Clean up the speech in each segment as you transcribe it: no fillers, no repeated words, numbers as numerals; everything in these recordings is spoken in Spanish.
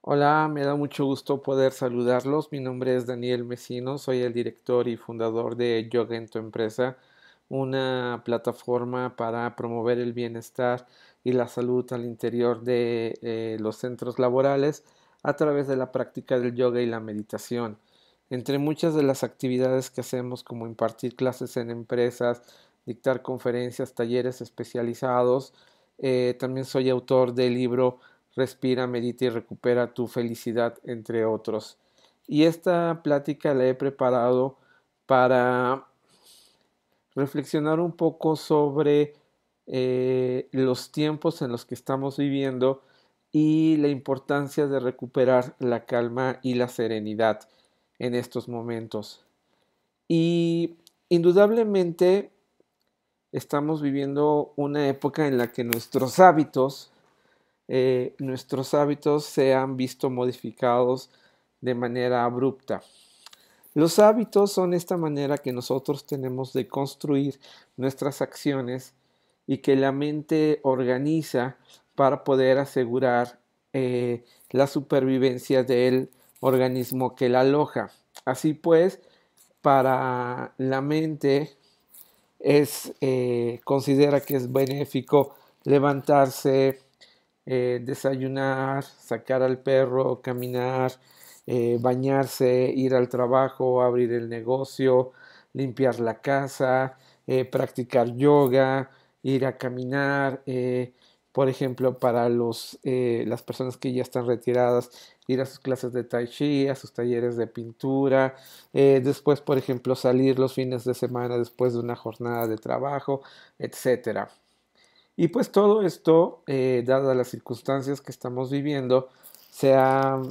Hola, me da mucho gusto poder saludarlos. Mi nombre es Daniel Mesino, soy el director y fundador de Yoga en tu empresa, una plataforma para promover el bienestar y la salud al interior de los centros laborales a través de la práctica del yoga y la meditación. Entre muchas de las actividades que hacemos, como impartir clases en empresas, dictar conferencias, talleres especializados, también soy autor del libro Respira, medita y recupera tu felicidad, entre otros. Y esta plática la he preparado para reflexionar un poco sobre los tiempos en los que estamos viviendo y la importancia de recuperar la calma y la serenidad en estos momentos. Y indudablemente estamos viviendo una época en la que nuestros hábitos se han visto modificados de manera abrupta. Los hábitos son esta manera que nosotros tenemos de construir nuestras acciones y que la mente organiza para poder asegurar la supervivencia del organismo que la aloja. Así pues, para la mente considera que es benéfico levantarse, desayunar, sacar al perro, caminar, bañarse, ir al trabajo, abrir el negocio, limpiar la casa, practicar yoga, ir a caminar, por ejemplo, para las personas que ya están retiradas, ir a sus clases de tai chi, a sus talleres de pintura, después, por ejemplo, salir los fines de semana después de una jornada de trabajo, etcétera. Y pues todo esto, dadas las circunstancias que estamos viviendo, lo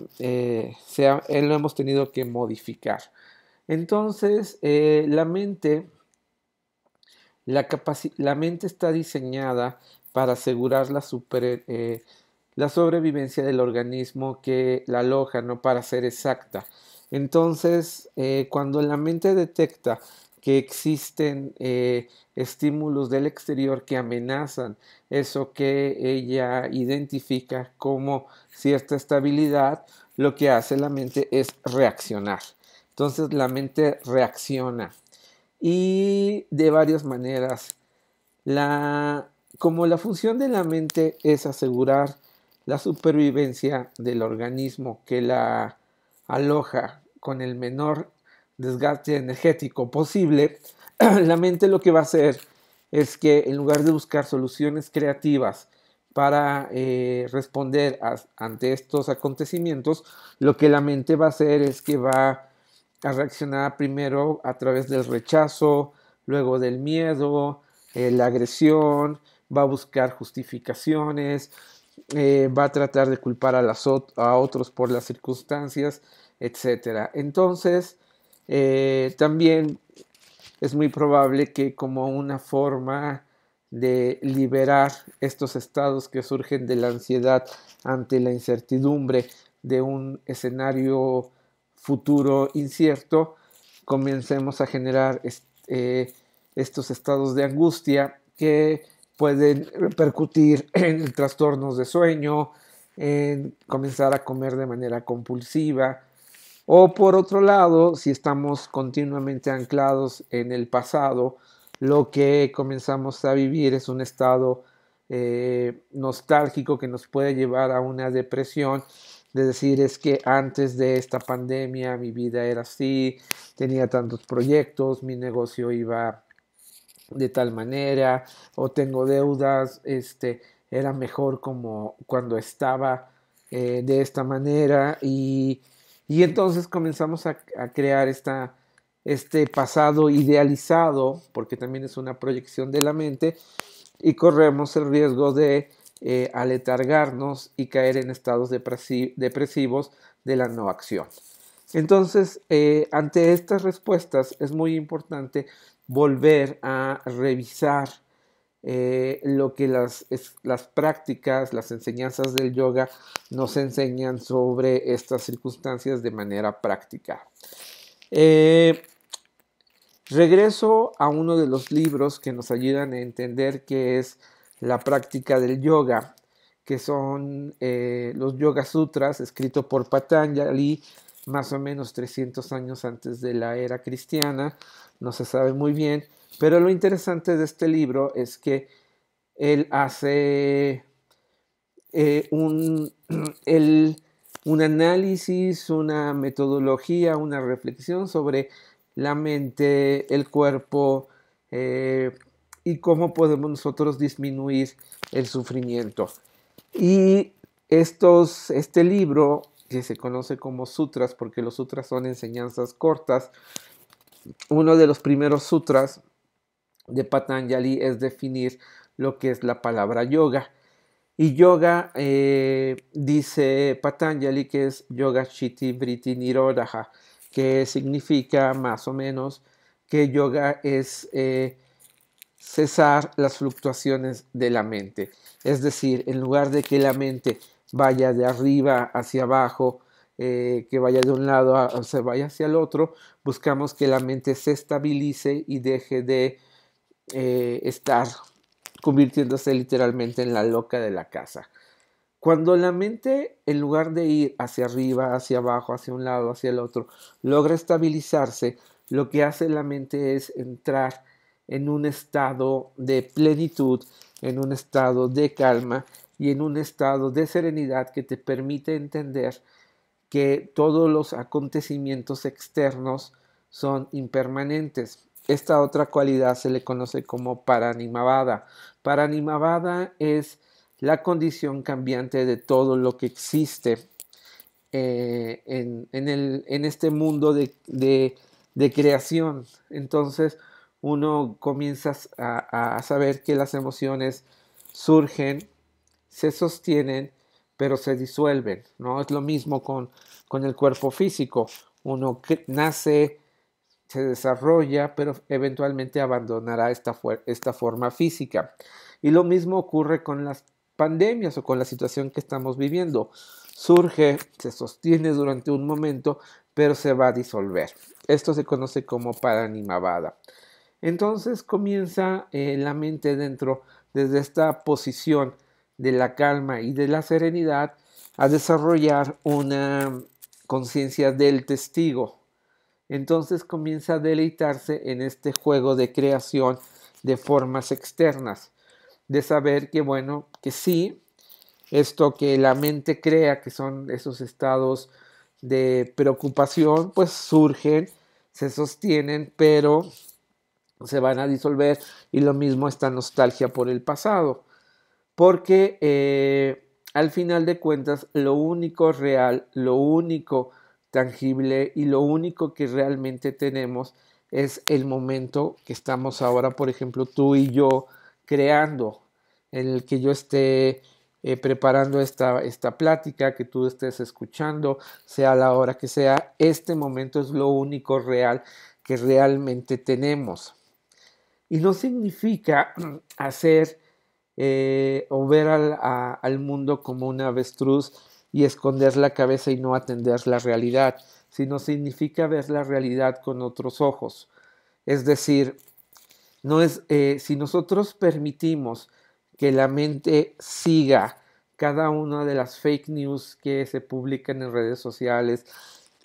hemos tenido que modificar. Entonces, la mente está diseñada para asegurar la sobrevivencia del organismo que la aloja, no para ser exacta. Entonces, cuando la mente detecta que existen estímulos del exterior que amenazan eso que ella identifica como cierta estabilidad, lo que hace la mente es reaccionar. Entonces la mente reacciona y de varias maneras. La, Como la función de la mente es asegurar la supervivencia del organismo que la aloja con el menor desgaste energético posible, la mente lo que va a hacer es que en lugar de buscar soluciones creativas para ante estos acontecimientos, lo que la mente va a hacer es que va a reaccionar primero a través del rechazo, luego del miedo, la agresión, va a buscar justificaciones, va a tratar de culpar a otros por las circunstancias, etcétera. Entonces, también es muy probable que como una forma de liberar estos estados que surgen de la ansiedad ante la incertidumbre de un escenario futuro incierto, comencemos a generar estos estados de angustia que pueden repercutir en trastornos de sueño, en comenzar a comer de manera compulsiva, o por otro lado, si estamos continuamente anclados en el pasado, lo que comenzamos a vivir es un estado nostálgico que nos puede llevar a una depresión, de decir es que antes de esta pandemia mi vida era así, tenía tantos proyectos, mi negocio iba de tal manera, o tengo deudas, era mejor como cuando estaba de esta manera, y entonces comenzamos a crear este pasado idealizado, porque también es una proyección de la mente, y corremos el riesgo de aletargarnos y caer en estados depresivos de la no acción. Entonces, ante estas respuestas es muy importante volver a revisar lo que las prácticas, las enseñanzas del yoga nos enseñan sobre estas circunstancias de manera práctica. Eh, Regreso a uno de los libros que nos ayudan a entender qué es la práctica del yoga, que son los Yoga Sutras, escrito por Patanjali, más o menos 300 años antes de la era cristiana, no se sabe muy bien, pero lo interesante de este libro es que él hace un, el, un análisis, una metodología, una reflexión sobre la mente, el cuerpo y cómo podemos nosotros disminuir el sufrimiento. Y este libro, que se conoce como sutras, porque los sutras son enseñanzas cortas, uno de los primeros sutras de Patanjali es definir lo que es la palabra yoga. Y yoga, dice Patanjali, que es yoga chitti vritti nirodha, que significa más o menos que yoga es cesar las fluctuaciones de la mente. Es decir, en lugar de que la mente vaya de arriba hacia abajo, que vaya de un lado o se vaya hacia el otro, buscamos que la mente se estabilice y deje de estar convirtiéndose literalmente en la loca de la casa. Cuando la mente, en lugar de ir hacia arriba, hacia abajo, hacia un lado, hacia el otro, logra estabilizarse, lo que hace la mente es entrar en un estado de plenitud, en un estado de calma y en un estado de serenidad que te permite entender que todos los acontecimientos externos son impermanentes. Esta otra cualidad se le conoce como paranimavada. Paranimavada es la condición cambiante de todo lo que existe en este mundo de creación. Entonces uno comienza a saber que las emociones surgen, se sostienen, pero se disuelven, ¿no? Es lo mismo con el cuerpo físico. Uno nace, se desarrolla, pero eventualmente abandonará esta forma física. Y lo mismo ocurre con las pandemias o con la situación que estamos viviendo. Surge, se sostiene durante un momento, pero se va a disolver. Esto se conoce como paranimavada. Entonces comienza la mente desde esta posición de la calma y de la serenidad, a desarrollar una conciencia del testigo. Entonces comienza a deleitarse en este juego de creación de formas externas, de saber que, bueno, que sí, esto que la mente crea, que son esos estados de preocupación, pues surgen, se sostienen, pero se van a disolver, y lo mismo esta nostalgia por el pasado, porque al final de cuentas lo único real, lo único tangible y lo único que realmente tenemos es el momento que estamos ahora, por ejemplo, tú y yo creando, en el que yo esté preparando esta plática, que tú estés escuchando, sea la hora que sea. Este momento es lo único real que realmente tenemos. Y no significa hacer o ver al mundo como un avestruz y esconder la cabeza y no atender la realidad, sino significa ver la realidad con otros ojos. Es decir, no es, si nosotros permitimos que la mente siga cada una de las fake news que se publican en redes sociales,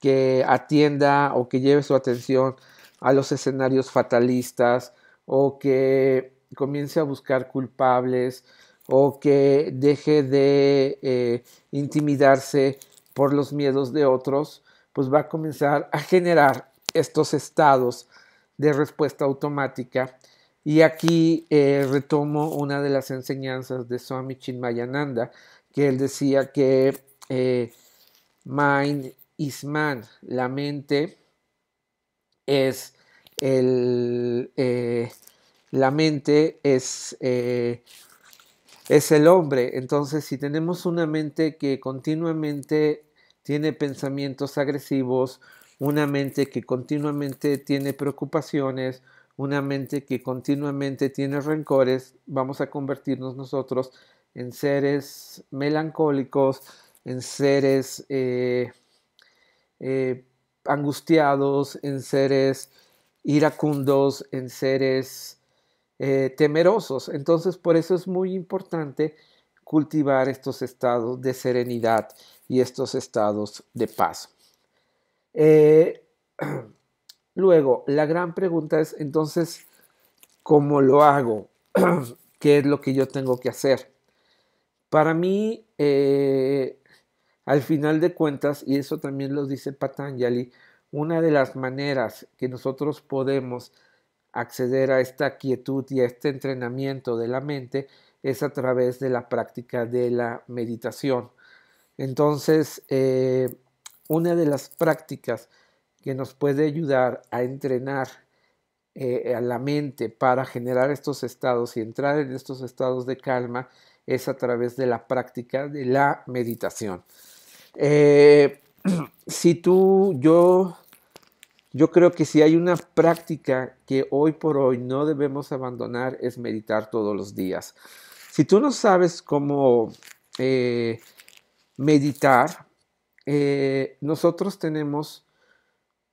que atienda o que lleve su atención a los escenarios fatalistas, o que comience a buscar culpables, o que deje de intimidarse por los miedos de otros, pues va a comenzar a generar estos estados de respuesta automática. Y aquí retomo una de las enseñanzas de Swami Chinmayananda, que él decía que mind is man, la mente es la mente es el hombre. Entonces, si tenemos una mente que continuamente tiene pensamientos agresivos, una mente que continuamente tiene preocupaciones, una mente que continuamente tiene rencores, vamos a convertirnos nosotros en seres melancólicos, en seres eh, angustiados, en seres iracundos, en seres temerosos. Entonces, por eso es muy importante cultivar estos estados de serenidad y estos estados de paz. Eh, Luego, la gran pregunta es entonces, ¿cómo lo hago? ¿Qué es lo que yo tengo que hacer? Para mí, al final de cuentas, y eso también lo dice Patanjali, una de las maneras que nosotros podemos acceder a esta quietud y a este entrenamiento de la mente es a través de la práctica de la meditación. Entonces, una de las prácticas que nos puede ayudar a entrenar a la mente para generar estos estados y entrar en estos estados de calma es a través de la práctica de la meditación. Eh, si tú, yo creo que si hay una práctica que hoy por hoy no debemos abandonar es meditar todos los días. Si tú no sabes cómo meditar, nosotros tenemos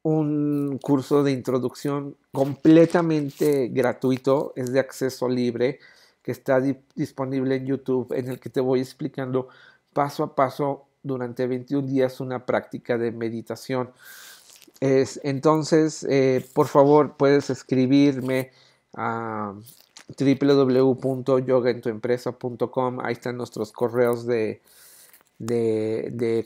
un curso de introducción completamente gratuito, es de acceso libre, que está disponible en YouTube, en el que te voy explicando paso a paso durante 21 días una práctica de meditación. Entonces, por favor, puedes escribirme a www.yogaentuempresa.com, ahí están nuestros correos de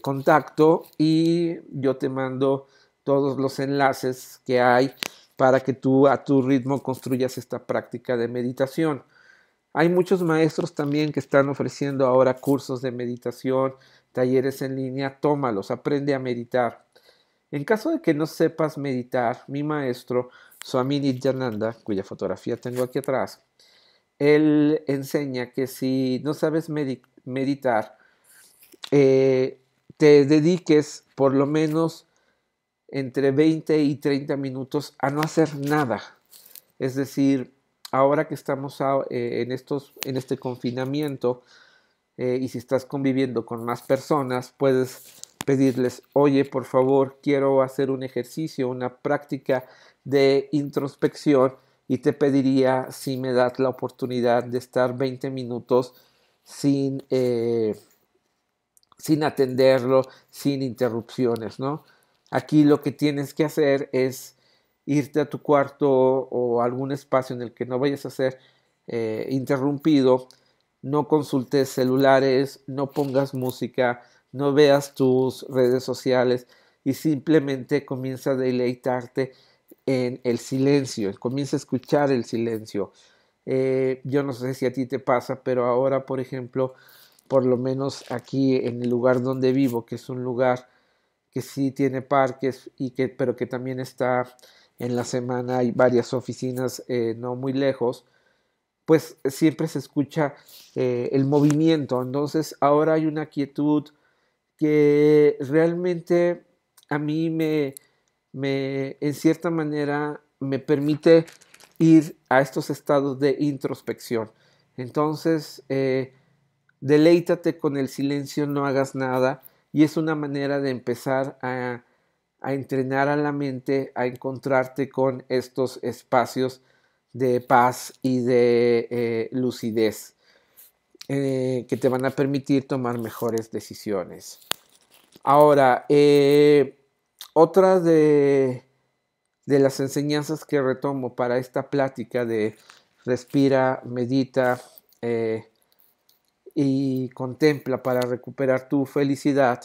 contacto y yo te mando todos los enlaces que hay para que tú a tu ritmo construyas esta práctica de meditación. Hay muchos maestros también que están ofreciendo ahora cursos de meditación, talleres en línea, tómalos, aprende a meditar. En caso de que no sepas meditar, mi maestro, Swami Nityananda, cuya fotografía tengo aquí atrás, él enseña que si no sabes meditar, te dediques por lo menos entre 20 y 30 minutos a no hacer nada. Es decir, ahora que estamos en este confinamiento y si estás conviviendo con más personas, puedes pedirles, oye, por favor, quiero hacer un ejercicio, una práctica de introspección y te pediría si me das la oportunidad de estar 20 minutos sin, sin atenderlo, sin interrupciones, ¿no? Aquí lo que tienes que hacer es irte a tu cuarto o algún espacio en el que no vayas a ser interrumpido, no consultes celulares, no pongas música, no veas tus redes sociales y simplemente comienza a deleitarte en el silencio, comienza a escuchar el silencio. Yo no sé si a ti te pasa, pero ahora, por ejemplo, por lo menos aquí en el lugar donde vivo, que es un lugar que sí tiene parques pero que también está en la semana, hay varias oficinas no muy lejos, pues siempre se escucha el movimiento. Entonces ahora hay una quietud que realmente a mí en cierta manera, me permite ir a estos estados de introspección. Entonces, deleítate con el silencio, no hagas nada, y es una manera de empezar a entrenar a la mente, a encontrarte con estos espacios de paz y de lucidez que te van a permitir tomar mejores decisiones. Ahora, otra de las enseñanzas que retomo para esta plática de respira, medita y contempla para recuperar tu felicidad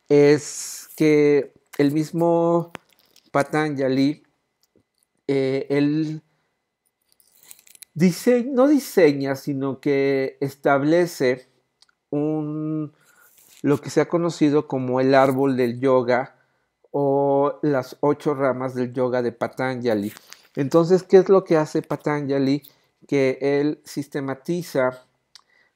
es que el mismo Patanjali, él no diseña, sino que establece lo que se ha conocido como el árbol del yoga o las 8 ramas del yoga de Patanjali. Entonces, ¿qué es lo que hace Patanjali? Que él sistematiza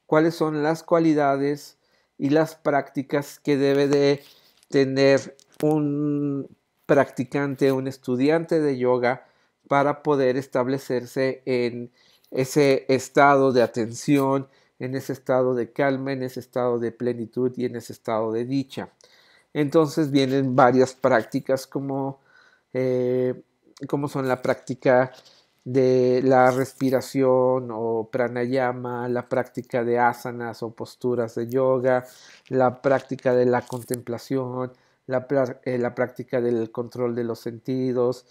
cuáles son las cualidades y las prácticas que debe de tener un practicante, un estudiante de yoga para poder establecerse en ese estado de atención, en ese estado de calma, en ese estado de plenitud y en ese estado de dicha. Entonces vienen varias prácticas como son la práctica de la respiración o pranayama, la práctica de asanas o posturas de yoga, la práctica de la contemplación, la práctica del control de los sentidos,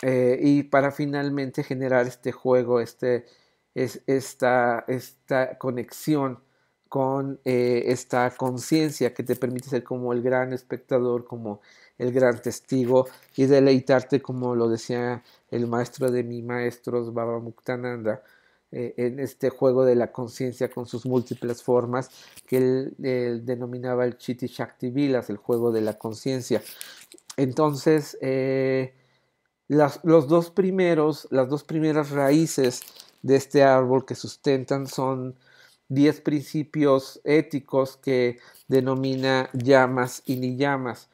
y para finalmente generar este juego, esta conexión con esta conciencia que te permite ser como el gran espectador, como el gran testigo y deleitarte, como lo decía el maestro de mis maestros, Baba Muktananda, en este juego de la conciencia con sus múltiples formas, que él denominaba el Chitti Shakti Vilas, el juego de la conciencia. Entonces, las dos primeras raíces de este árbol que sustentan son 10 principios éticos que denomina yamas y niyamas.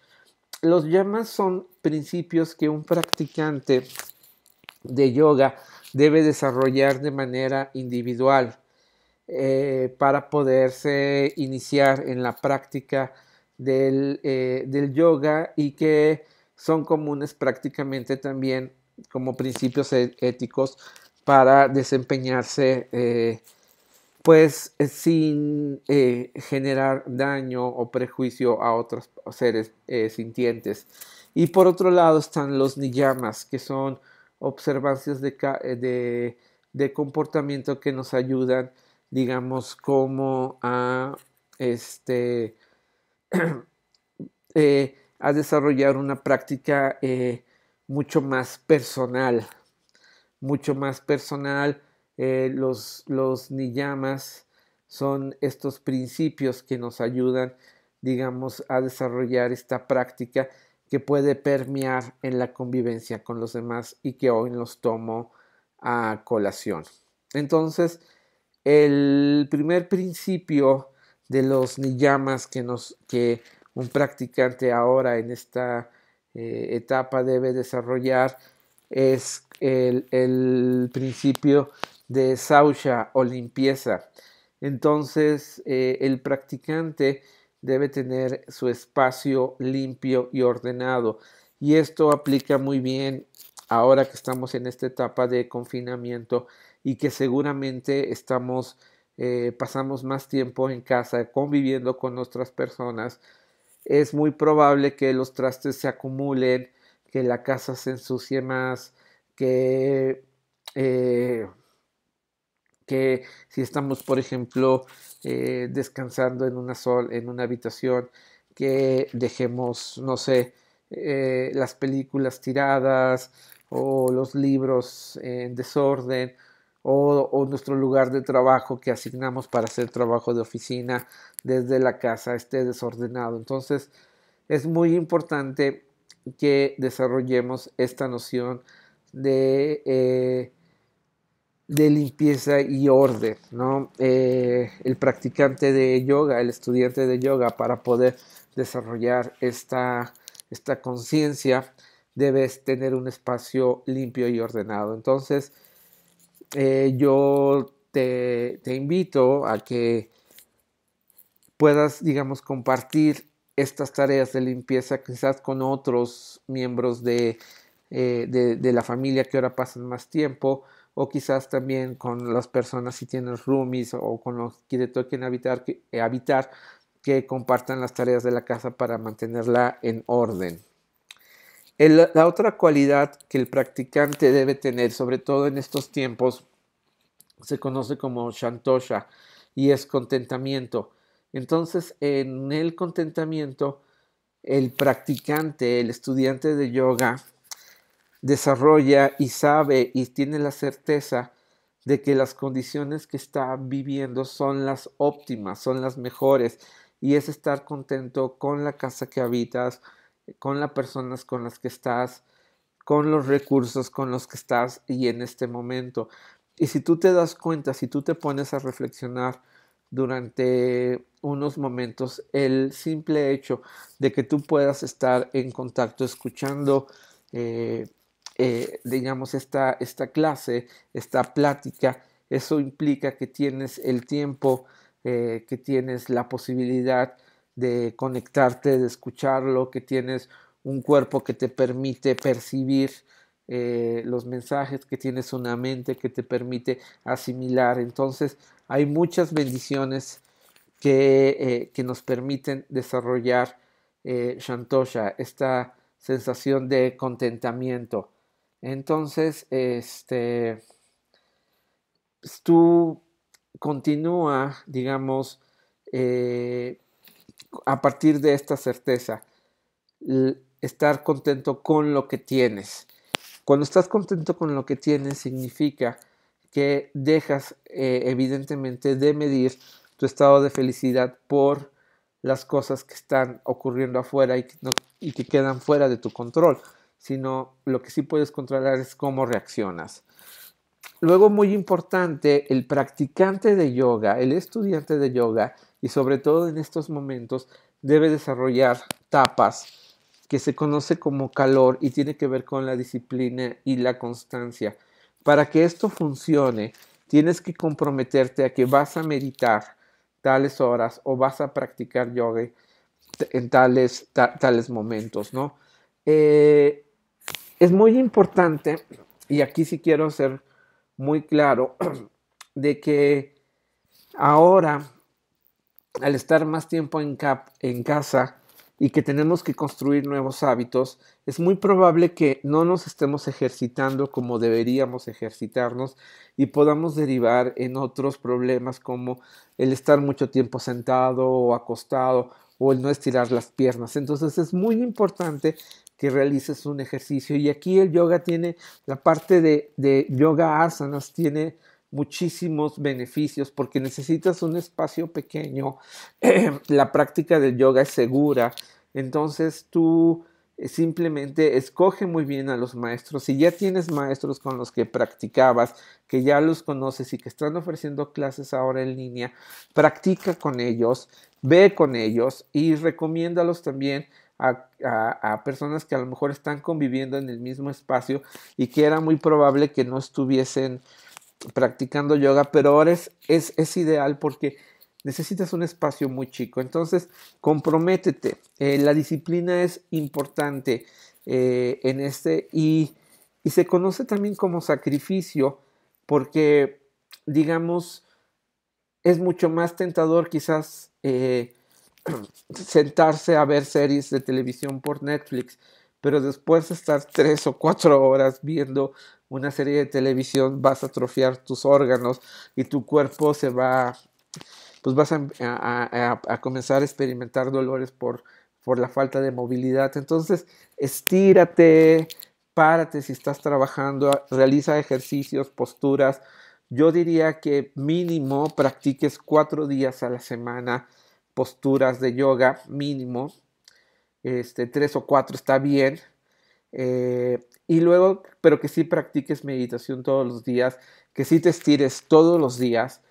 Los yamas son principios que un practicante de yoga debe desarrollar de manera individual para poderse iniciar en la práctica del yoga, y que son comunes prácticamente también como principios éticos para desempeñarse pues sin generar daño o prejuicio a otros seres sintientes. Y por otro lado están los niyamas, que son observancias de comportamiento que nos ayudan, digamos, como este, a desarrollar una práctica mucho más personal. Los niyamas son estos principios que nos ayudan, digamos, a desarrollar esta práctica que puede permear en la convivencia con los demás y que hoy los tomo a colación. Entonces, el primer principio de los niyamas que un practicante ahora en esta etapa debe desarrollar es el principio de Sausha o limpieza. Entonces, el practicante debe tener su espacio limpio y ordenado. Y esto aplica muy bien ahora que estamos en esta etapa de confinamiento y que seguramente pasamos más tiempo en casa conviviendo con otras personas. Es muy probable que los trastes se acumulen, que la casa se ensucie más, que, eh, que si estamos, por ejemplo, descansando en una habitación, que dejemos, no sé, las películas tiradas o los libros en desorden, o nuestro lugar de trabajo que asignamos para hacer trabajo de oficina desde la casa esté desordenado. Entonces, es muy importante que desarrollemos esta noción de limpieza y orden, ¿no? El practicante de yoga, el estudiante de yoga, para poder desarrollar esta conciencia, debes tener un espacio limpio y ordenado. Entonces, yo te invito a que puedas, digamos, compartir estas tareas de limpieza quizás con otros miembros de la familia que ahora pasan más tiempo, o quizás también con las personas si tienes roomies o con los que te toquen habitar, que compartan las tareas de la casa para mantenerla en orden. La otra cualidad que el practicante debe tener, sobre todo en estos tiempos, se conoce como Shantosha, y es contentamiento. Entonces, en el contentamiento, el practicante, el estudiante de yoga, desarrolla y sabe y tiene la certeza de que las condiciones que está viviendo son las óptimas, son las mejores, y es estar contento con la casa que habitas, con las personas con las que estás, con los recursos con los que estás y en este momento. Y si tú te das cuenta, si tú te pones a reflexionar durante unos momentos, el simple hecho de que tú puedas estar en contacto escuchando, digamos, esta clase, esta plática, eso implica que tienes el tiempo, que tienes la posibilidad de conectarte, de escucharlo, que tienes un cuerpo que te permite percibir los mensajes, que tienes una mente que te permite asimilar. Entonces, hay muchas bendiciones que nos permiten desarrollar Shantosha, esta sensación de contentamiento. Entonces, tú continúa, digamos, eh, a partir de esta certeza, estar contento con lo que tienes. Cuando estás contento con lo que tienes, significa que dejas evidentemente de medir tu estado de felicidad por las cosas que están ocurriendo afuera y que quedan fuera de tu control, sino lo que sí puedes controlar es cómo reaccionas. Luego, muy importante, el practicante de yoga, el estudiante de yoga, y sobre todo en estos momentos, debe desarrollar tapas que se conoce como calor y tiene que ver con la disciplina y la constancia. Para que esto funcione, tienes que comprometerte a que vas a meditar tales horas o vas a practicar yoga en tales momentos, ¿no? Eh, es muy importante, y aquí sí quiero ser muy claro, de que ahora, al estar más tiempo en casa y que tenemos que construir nuevos hábitos, es muy probable que no nos estemos ejercitando como deberíamos ejercitarnos y podamos derivar en otros problemas como el estar mucho tiempo sentado o acostado o el no estirar las piernas. Entonces es muy importante que realices un ejercicio, y aquí el yoga tiene la parte de yoga asanas, tiene muchísimos beneficios porque necesitas un espacio pequeño. La práctica del yoga es segura, entonces tú simplemente escoge muy bien a los maestros. Si ya tienes maestros con los que practicabas, que ya los conoces y que están ofreciendo clases ahora en línea, practica con ellos, ve con ellos y recomiéndalos también a personas que a lo mejor están conviviendo en el mismo espacio y que era muy probable que no estuviesen practicando yoga, pero ahora es ideal porque necesitas un espacio muy chico. Entonces, comprométete. La disciplina es importante en y se conoce también como sacrificio porque, digamos, es mucho más tentador quizás sentarse a ver series de televisión por Netflix, pero después de estar 3 o 4 horas viendo una serie de televisión vas a atrofiar tus órganos y tu cuerpo se va, pues vas a comenzar a experimentar dolores por la falta de movilidad. Entonces, estírate, párate si estás trabajando, realiza ejercicios, posturas. Yo diría que mínimo practiques 4 días a la semana posturas de yoga, mínimo. 3 o 4 está bien. Y luego, pero que sí practiques meditación todos los días, que sí te estires todos los días.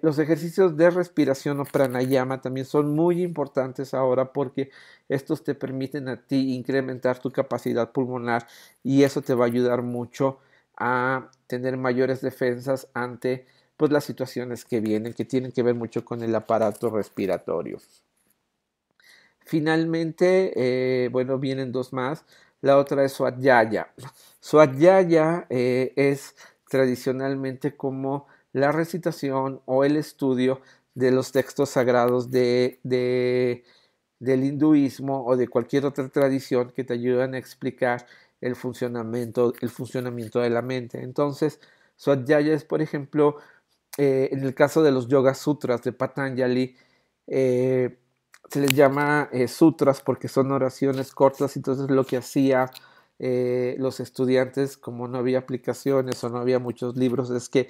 Los ejercicios de respiración o pranayama también son muy importantes ahora porque estos te permiten a ti incrementar tu capacidad pulmonar y eso te va a ayudar mucho a tener mayores defensas ante pues, las situaciones que vienen, que tienen que ver mucho con el aparato respiratorio. Finalmente, bueno, vienen dos más. La otra es Swadhyaya. Swadhyaya es tradicionalmente como la recitación o el estudio de los textos sagrados del hinduismo o de cualquier otra tradición que te ayudan a explicar el funcionamiento de la mente. Entonces, Swadhyaya es, por ejemplo, en el caso de los Yoga Sutras de Patanjali, eh, se les llama sutras porque son oraciones cortas. Entonces lo que hacía los estudiantes, como no había aplicaciones o no había muchos libros, es que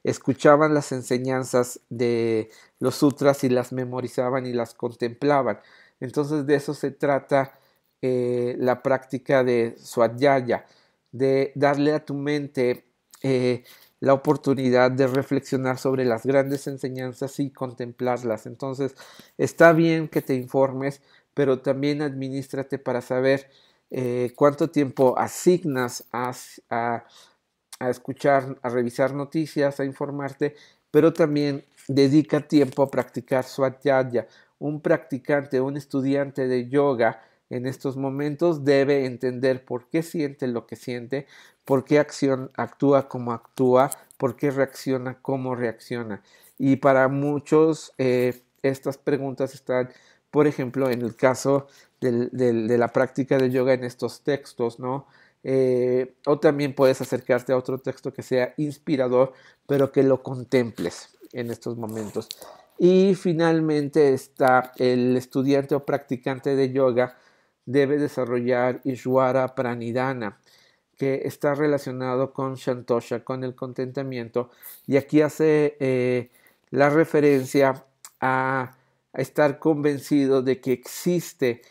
escuchaban las enseñanzas de los sutras y las memorizaban y las contemplaban. Entonces de eso se trata la práctica de Swadhyaya, de darle a tu mente la oportunidad de reflexionar sobre las grandes enseñanzas y contemplarlas. Entonces, está bien que te informes, pero también administrate para saber cuánto tiempo asignas a escuchar, a revisar noticias, a informarte, pero también dedica tiempo a practicar Swadhyaya. Un practicante, un estudiante de yoga en estos momentos debe entender por qué siente lo que siente, por qué actúa como actúa, por qué reacciona como reacciona. Y para muchos estas preguntas están, por ejemplo, en el caso de la práctica de yoga en estos textos, ¿no? O también puedes acercarte a otro texto que sea inspirador, pero que lo contemples en estos momentos. Y finalmente está el estudiante o practicante de yoga debe desarrollar Ishvara Pranidhana, que está relacionado con Santosha, con el contentamiento, y aquí hace la referencia a estar convencido de que existe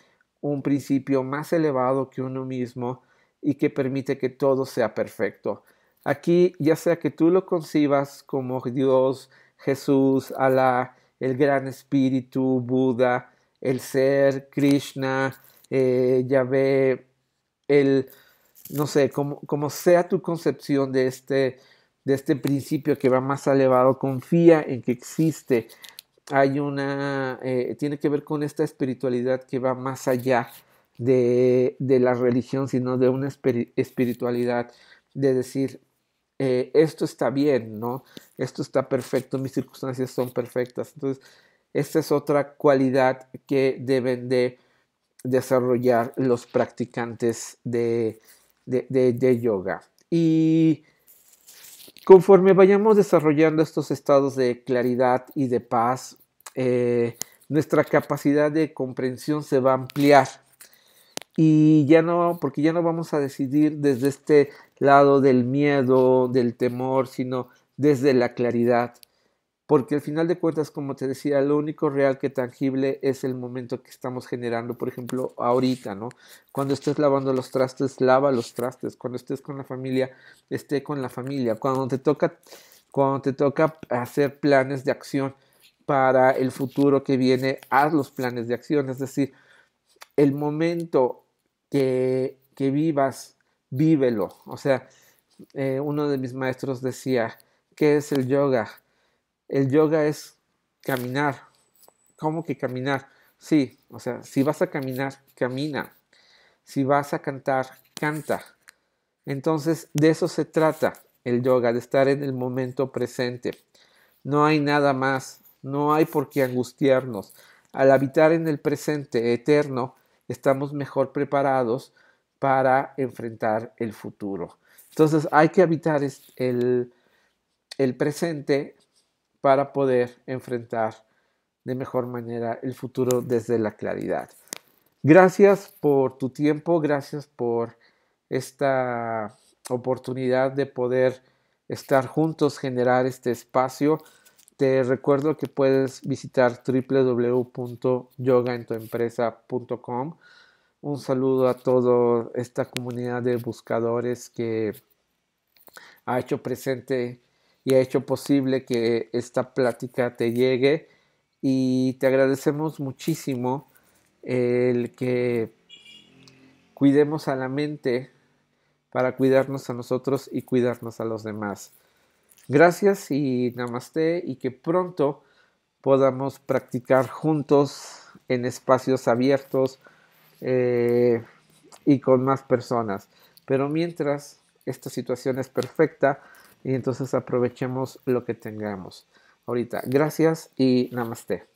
un principio más elevado que uno mismo y que permite que todo sea perfecto. Aquí, ya sea que tú lo concibas como Dios, Jesús, Alá, el gran espíritu, Buda, el ser, Krishna, Yahvé, el, no sé, como sea tu concepción de este principio que va más elevado, confía en que existe. Tiene que ver con esta espiritualidad que va más allá de la religión, sino de una espiritualidad de decir, esto está bien, ¿no? Esto está perfecto, mis circunstancias son perfectas. Entonces, esta es otra cualidad que deben de desarrollar los practicantes de yoga. Y conforme vayamos desarrollando estos estados de claridad y de paz, nuestra capacidad de comprensión se va a ampliar y ya no, porque ya no vamos a decidir desde este lado del miedo, del temor, sino desde la claridad. Porque al final de cuentas, como te decía, lo único real que tangible es el momento que estamos generando. Por ejemplo, ahorita, ¿no? Cuando estés lavando los trastes, lava los trastes. Cuando estés con la familia, esté con la familia. Cuando te toca hacer planes de acción para el futuro que viene, haz los planes de acción. Es decir, el momento que vivas, vívelo. O sea, uno de mis maestros decía, ¿qué es el yoga? El yoga es caminar. ¿Cómo que caminar? Sí, o sea, si vas a caminar, camina. Si vas a cantar, canta. Entonces, de eso se trata el yoga, de estar en el momento presente. No hay nada más, no hay por qué angustiarnos. Al habitar en el presente eterno, estamos mejor preparados para enfrentar el futuro. Entonces, hay que habitar el presente para poder enfrentar de mejor manera el futuro desde la claridad. Gracias por tu tiempo, gracias por esta oportunidad de poder estar juntos, generar este espacio. Te recuerdo que puedes visitar www.yogaentuempresa.com. Un saludo a toda esta comunidad de buscadores que ha hecho presente y ha hecho posible que esta plática te llegue y te agradecemos muchísimo el que cuidemos a la mente para cuidarnos a nosotros y cuidarnos a los demás. Gracias y namaste y que pronto podamos practicar juntos en espacios abiertos y con más personas. Pero mientras, esta situación es perfecta y entonces aprovechemos lo que tengamos ahorita. Gracias y namaste.